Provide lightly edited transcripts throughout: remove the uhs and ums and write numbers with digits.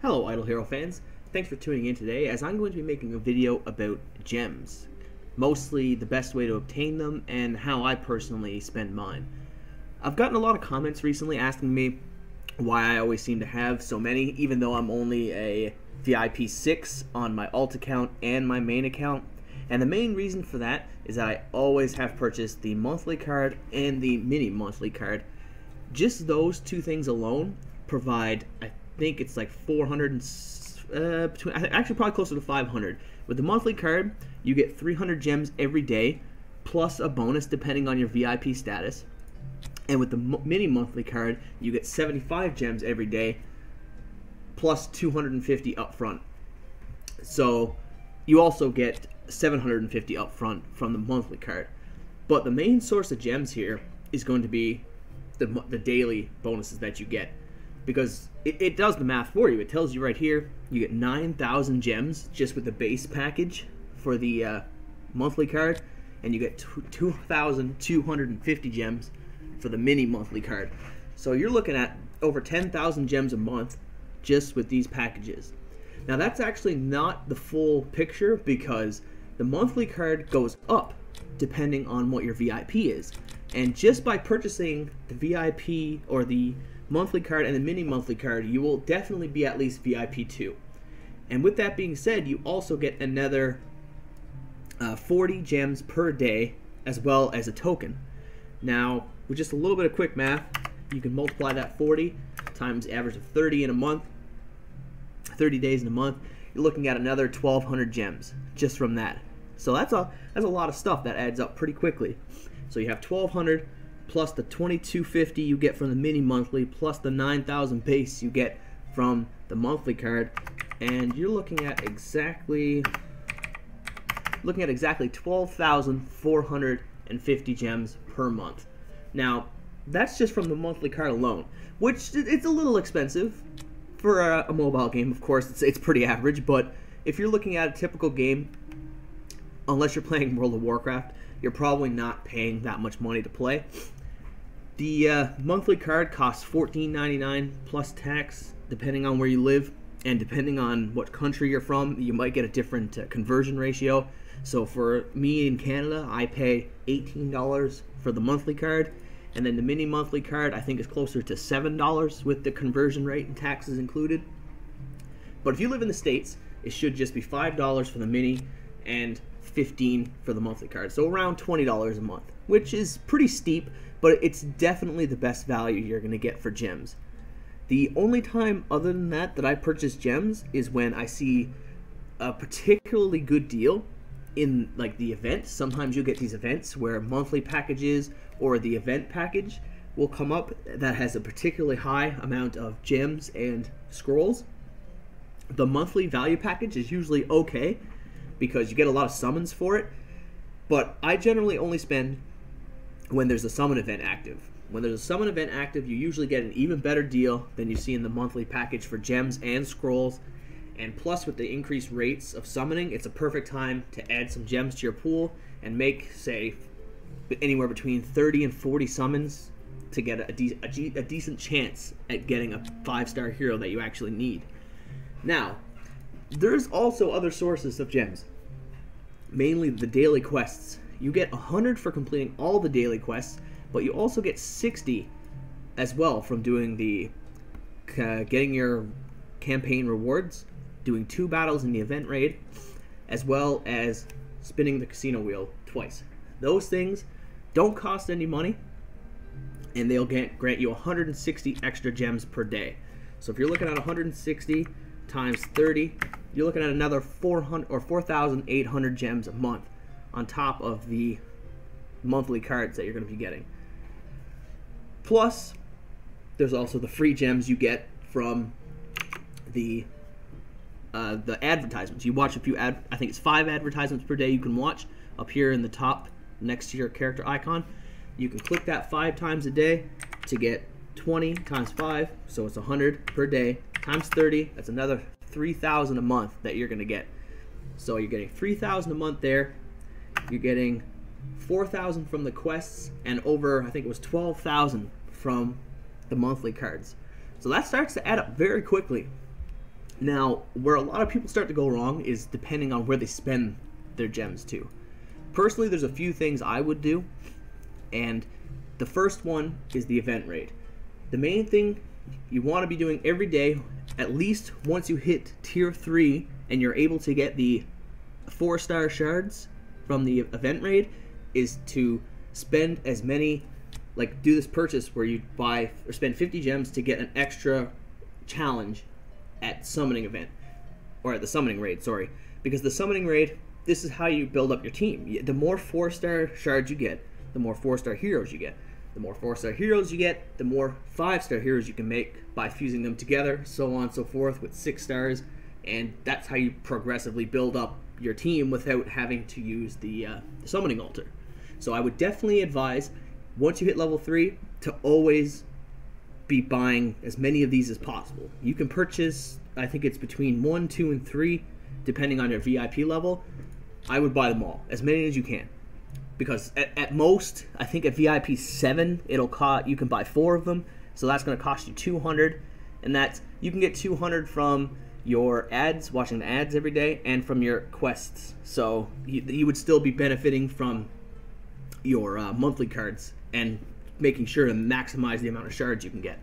Hello Idle Hero fans, thanks for tuning in today as I'm going to be making a video about gems. Mostly the best way to obtain them and how I personally spend mine. I've gotten a lot of comments recently asking me why I always seem to have so many, even though I'm only a VIP 6 on my alt account and my main account. And the main reason for that is that I always have purchased the monthly card and the mini monthly card. Just those two things alone provide, I think it's like 400 actually probably closer to 500. With the monthly card, you get 300 gems every day, plus a bonus depending on your VIP status. And with the mini monthly card, you get 75 gems every day, plus 250 up front. So you also get 750 up front from the monthly card. But the main source of gems here is going to be the daily bonuses that you get, because it does the math for you. It tells you right here you get 9,000 gems just with the base package for the monthly card, and you get 2,250 gems for the mini monthly card. So you're looking at over 10,000 gems a month just with these packages. Now that's actually not the full picture, because the monthly card goes up depending on what your VIP is. And just by purchasing the VIP or the monthly card and the mini monthly card, you will definitely be at least VIP 2. And with that being said, you also get another 40 gems per day as well as a token. Now, with just a little bit of quick math, you can multiply that 40 times the average of 30 in a month, 30 days in a month. You're looking at another 1,200 gems just from that. So that's a lot of stuff that adds up pretty quickly. So you have 1,200 plus the 2,250 you get from the mini monthly, plus the 9,000 base you get from the monthly card, and you're looking at exactly 12,450 gems per month. Now that's just from the monthly card alone, which it's a little expensive for a mobile game. Of course, it's pretty average, but if you're looking at a typical game, unless you're playing World of Warcraft, you're probably not paying that much money to play. The monthly card costs $14.99 plus tax, depending on where you live, and depending on what country you're from, you might get a different conversion ratio. So for me in Canada, I pay $18 for the monthly card, and then the mini monthly card I think is closer to $7 with the conversion rate and taxes included. But if you live in the States, it should just be $5 for the mini and $15 for the monthly card, so around $20 a month, which is pretty steep, but it's definitely the best value you're going to get for gems. The only time other than that I purchase gems is when I see a particularly good deal in like the event. Sometimes you get these events where monthly packages or the event package will come up that has a particularly high amount of gems and scrolls. The monthly value package is usually okay because you get a lot of summons for it, but I generally only spend when there's a summon event active. When there's a summon event active, you usually get an even better deal than you see in the monthly package for gems and scrolls. And plus, with the increased rates of summoning, it's a perfect time to add some gems to your pool and make, say, anywhere between 30 and 40 summons to get a decent chance at getting a 5-star hero that you actually need. Now, there's also other sources of gems, mainly the daily quests. You get 100 for completing all the daily quests, but you also get 60 as well from doing the getting your campaign rewards, doing 2 battles in the event raid, as well as spinning the casino wheel twice. Those things don't cost any money, and they'll grant you 160 extra gems per day. So if you're looking at 160 times 30, you're looking at another 4,800 gems a month on top of the monthly cards that you're going to be getting. Plus, there's also the free gems you get from the advertisements. You watch a few I think it's 5 advertisements per day you can watch up here in the top next to your character icon. You can click that 5 times a day to get 20 times 5, so it's 100 per day, times 30, that's another 3,000 a month that you're going to get. So you're getting 3,000 a month there. You're getting 4,000 from the quests, and over, I think it was 12,000 from the monthly cards. So that starts to add up very quickly. Now, where a lot of people start to go wrong is depending on where they spend their gems to. Personally, there's a few things I would do, and the first one is the event raid. The main thing you want to be doing every day, at least once you hit tier 3 and you're able to get the 4-star shards from the event raid, is to spend as many, like do this purchase where you buy or spend 50 gems to get an extra challenge at summoning event, or at the summoning raid, sorry. Because the summoning raid, this is how you build up your team. The more 4-star shards you get, the more 4-star heroes you get. The more 4-star heroes you get, the more 5-star heroes you can make by fusing them together, so on and so forth, with 6 stars. And that's how you progressively build up your team without having to use the summoning altar. So I would definitely advise, once you hit level 3, to always be buying as many of these as possible. You can purchase, I think it's between 1, 2, and 3, depending on your VIP level. I would buy them all, as many as you can. Because at most, I think at VIP 7, it'll cost, you can buy 4 of them, so that's going to cost you 200, and that's, you can get 200 from your ads, watching the ads every day, and from your quests. So you would still be benefiting from your monthly cards and making sure to maximize the amount of shards you can get.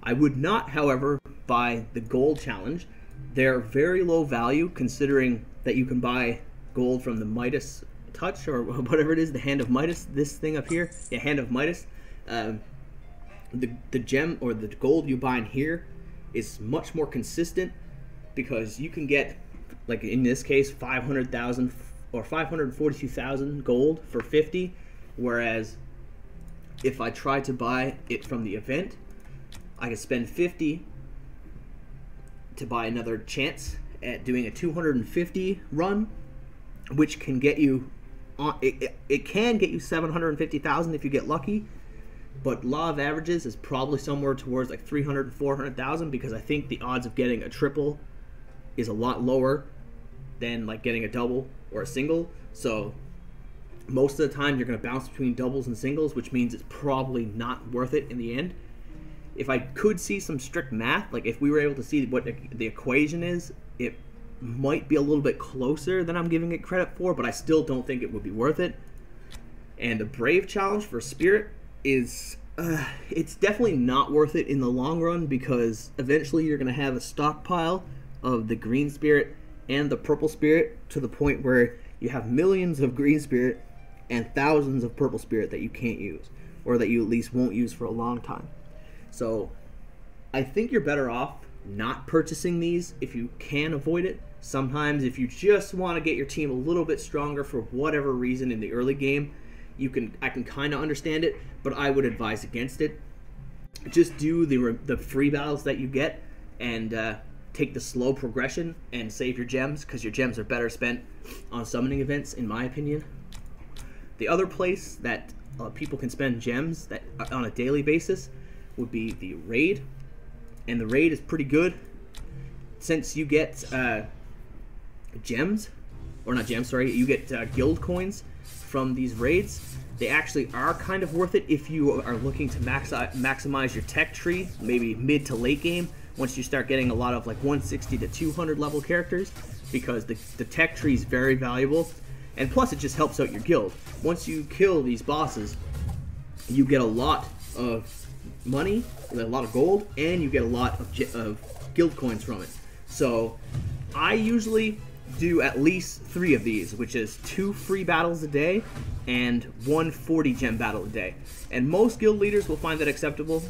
I would not, however, buy the gold challenge. They're very low value, considering that you can buy gold from the Midas touch, or whatever it is, the hand of Midas, this thing up here, yeah, hand of Midas. The gem or the gold you buy in here is much more consistent, because you can get, like in this case, 500,000 or 542,000 gold for 50, whereas if I try to buy it from the event, I can spend 50 to buy another chance at doing a 250 run, which can get you on, it can get you 750,000 if you get lucky, but law of averages is probably somewhere towards like 300 and 400,000, because I think the odds of getting a triple is a lot lower than like getting a double or a single. So most of the time you're going to bounce between doubles and singles, which means it's probably not worth it in the end. If I could see some strict math, like if we were able to see what the equation is, it might be a little bit closer than I'm giving it credit for, but I still don't think it would be worth it. And the Brave challenge for Spirit is, it's definitely not worth it in the long run, because eventually you're going to have a stockpile of the green Spirit and the purple Spirit, to the point where you have millions of green Spirit and thousands of purple Spirit that you can't use, or that you at least won't use for a long time. So I think you're better off not purchasing these if you can avoid it. Sometimes if you just want to get your team a little bit stronger for whatever reason in the early game, I can kind of understand it, but I would advise against it. Just do the free battles that you get, and take the slow progression and save your gems, because your gems are better spent on summoning events, in my opinion. The other place that people can spend gems that on a daily basis would be the raid, and the raid is pretty good, since you get gems, or not gems, sorry, you get guild coins from these raids. They actually are kind of worth it if you are looking to maximize your tech tree, maybe mid to late game, once you start getting a lot of like 160 to 200 level characters, because the tech tree is very valuable, and plus it just helps out your guild. Once you kill these bosses, you get a lot of money, a lot of gold, and you get a lot of guild coins from it. So I usually do at least 3 of these, which is 2 free battles a day and 1 40 gem battle a day. And most guild leaders will find that acceptable.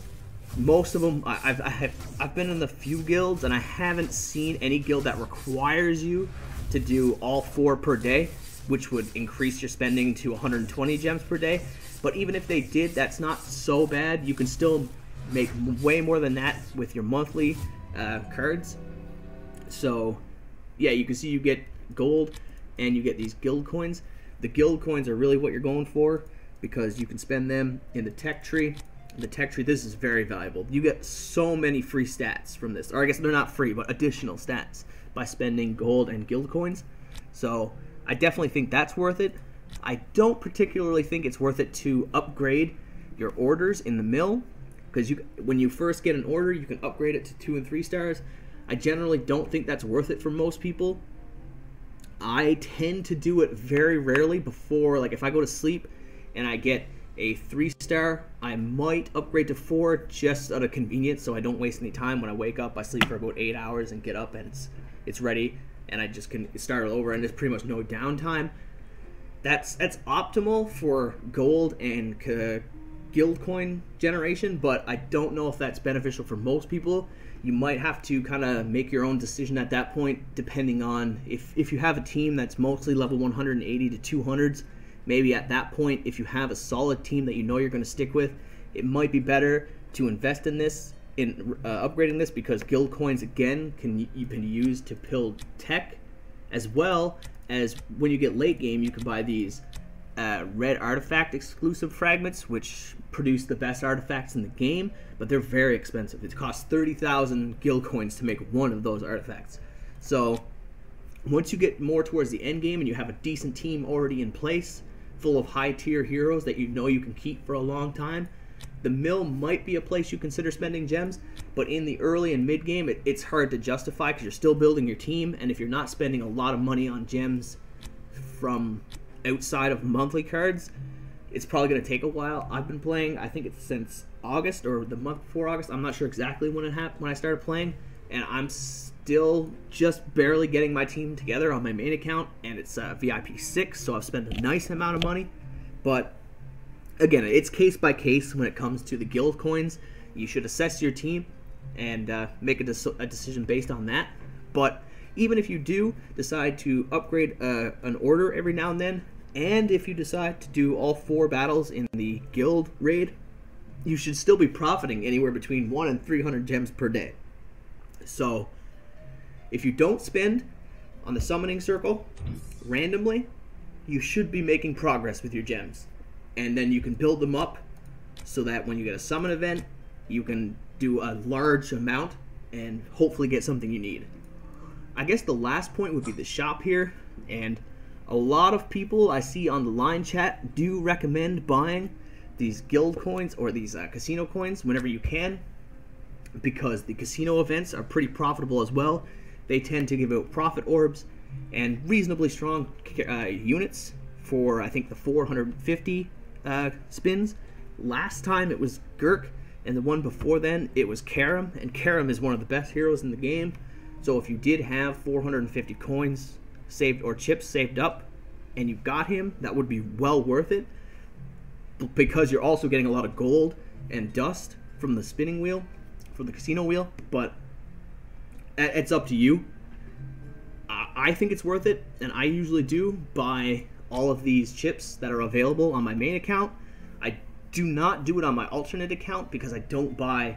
Most of them, I've been in the few guilds, and I haven't seen any guild that requires you to do all 4 per day, which would increase your spending to 120 gems per day. But even if they did, that's not so bad. You can still make way more than that with your monthly cards. So yeah, you can see you get gold and you get these guild coins. The guild coins are really what you're going for, because you can spend them in the tech tree. The tech tree, this is very valuable. You get so many free stats from this, or I guess they're not free, but additional stats by spending gold and guild coins. So I definitely think that's worth it. I don't particularly think it's worth it to upgrade your orders in the mill, because when you first get an order, you can upgrade it to 2 and 3 stars. I generally don't think that's worth it for most people. I tend to do it very rarely before, like if I go to sleep and I get a 3-star, I might upgrade to 4 just out of convenience so I don't waste any time. When I wake up, I sleep for about 8 hours and get up and it's ready and I just can start it over and there's pretty much no downtime. That's optimal for gold and guild coin generation, but I don't know if that's beneficial for most people. You might have to kind of make your own decision at that point, depending on if you have a team that's mostly level 180 to 200s. Maybe at that point, if you have a solid team that you know you're going to stick with, it might be better to invest in this, in upgrading this, because guild coins again you can use to build tech, as well as when you get late game, you can buy these red artifact exclusive fragments, which produce the best artifacts in the game, but they're very expensive. It costs 30,000 guild coins to make one of those artifacts. So once you get more towards the end game and you have a decent team already in place, full of high tier heroes that you know you can keep for a long time, the mill might be a place you consider spending gems. But in the early and mid game, it's hard to justify because you're still building your team, and if you're not spending a lot of money on gems from outside of monthly cards, it's probably going to take a while. I've been playing, I think it's since August or the month before August. I'm not sure exactly when it happened, when I started playing, and I'm still just barely getting my team together on my main account, and it's VIP 6, so I've spent a nice amount of money. But again, it's case by case when it comes to the guild coins. You should assess your team and make a decision based on that. But even if you do decide to upgrade an order every now and then, and if you decide to do all 4 battles in the guild raid, you should still be profiting anywhere between 1 and 300 gems per day. So if you don't spend on the summoning circle randomly, you should be making progress with your gems. And then you can build them up so that when you get a summon event, you can do a large amount and hopefully get something you need. I guess the last point would be the shop here, and a lot of people I see on the line chat do recommend buying these guild coins or these casino coins whenever you can, because the casino events are pretty profitable as well. They tend to give out profit orbs and reasonably strong units for, I think, the 450 spins. Last time it was Gurk, and the one before then it was Karam, and Karam is one of the best heroes in the game. So if you did have 450 coins saved or chips saved up and you got him, that would be well worth it, because you're also getting a lot of gold and dust from the spinning wheel, from the casino wheel. But it's up to you. I think it's worth it, and I usually do buy all of these chips that are available on my main account. I do not do it on my alternate account because I don't buy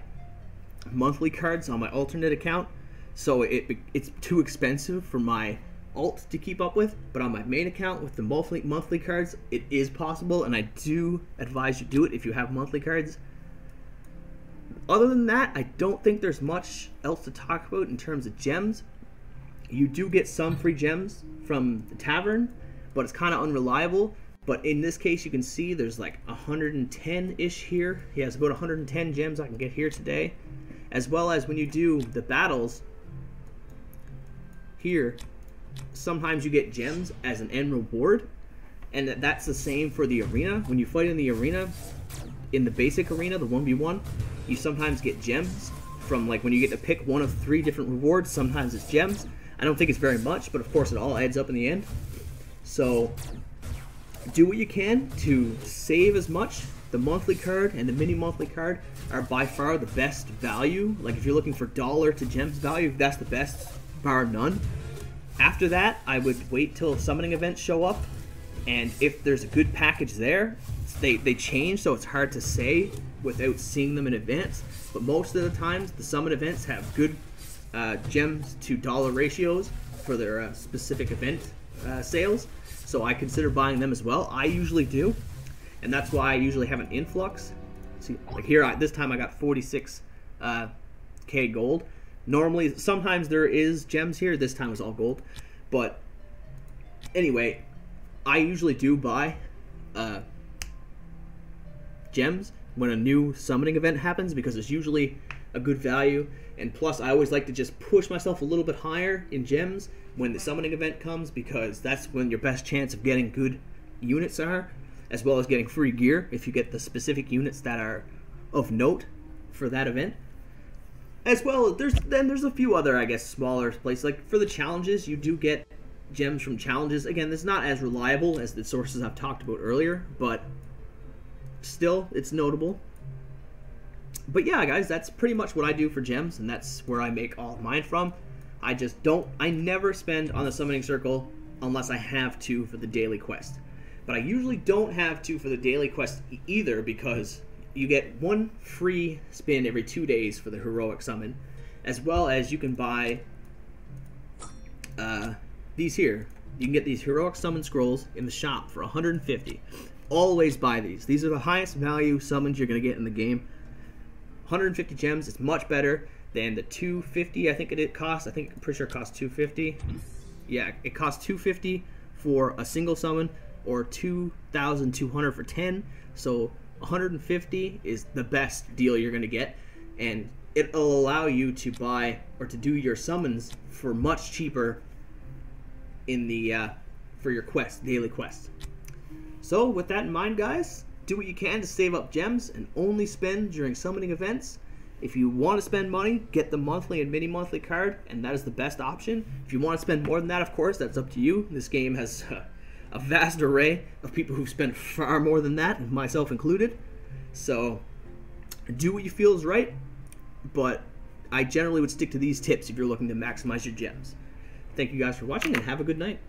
monthly cards on my alternate account, so it's too expensive for my alt to keep up with. But on my main account with the monthly cards, it is possible, and I do advise you do it if you have monthly cards. Other than that, I don't think there's much else to talk about in terms of gems. You do get some free gems from the tavern, but it's kind of unreliable. But in this case, you can see there's like 110-ish here. He has about 110 gems I can get here today. As well as when you do the battles here, sometimes you get gems as an end reward. And that's the same for the arena. When you fight in the arena, in the basic arena, the 1v1, you sometimes get gems from, like, when you get to pick one of 3 different rewards, sometimes it's gems. I don't think it's very much, but of course it all adds up in the end. So do what you can to save as much. The monthly card and the mini monthly card are by far the best value. Like, if you're looking for dollar to gems value, that's the best, bar none. After that, I would wait till summoning events show up, and if there's a good package there, they change, so it's hard to say without seeing them in advance. But most of the times, the summon events have good gems to dollar ratios for their specific event sales, so I consider buying them as well. I usually do, and that's why I usually have an influx. See, like here, this time I got 46k gold. Normally, sometimes there is gems here. This time it was all gold. But anyway, I usually do buy gems when a new summoning event happens, because there's usually a good value. And plus, I always like to just push myself a little bit higher in gems when the summoning event comes, because that's when your best chance of getting good units are, as well as getting free gear if you get the specific units that are of note for that event. As well, there's a few other, I guess, smaller places. Like for the challenges, you do get gems from challenges. Again, it's not as reliable as the sources I've talked about earlier, but still, it's notable. But yeah, guys, that's pretty much what I do for gems, and that's where I make all of mine from. I never spend on the summoning circle unless I have to for the daily quest. But I usually don't have to for the daily quest either, because you get one free spin every 2 days for the heroic summon, as well as you can buy these here. You can get these heroic summon scrolls in the shop for 150. Always buy these. These are the highest value summons you're going to get in the game. 150 gems is much better than the 250 I think it costs. I'm pretty sure it costs 250. Yeah, it costs 250 for a single summon, or 2,200 for 10. So 150 is the best deal you're going to get, and it'll allow you to buy or to do your summons for much cheaper in the for your quest, daily quest. So with that in mind, guys, do what you can to save up gems and only spend during summoning events. If you want to spend money, get the monthly and mini monthly card, and that is the best option. If you want to spend more than that, of course, that's up to you. This game has a vast array of people who spend far more than that, myself included. So do what you feel is right, but I generally would stick to these tips if you're looking to maximize your gems. Thank you guys for watching, and have a good night.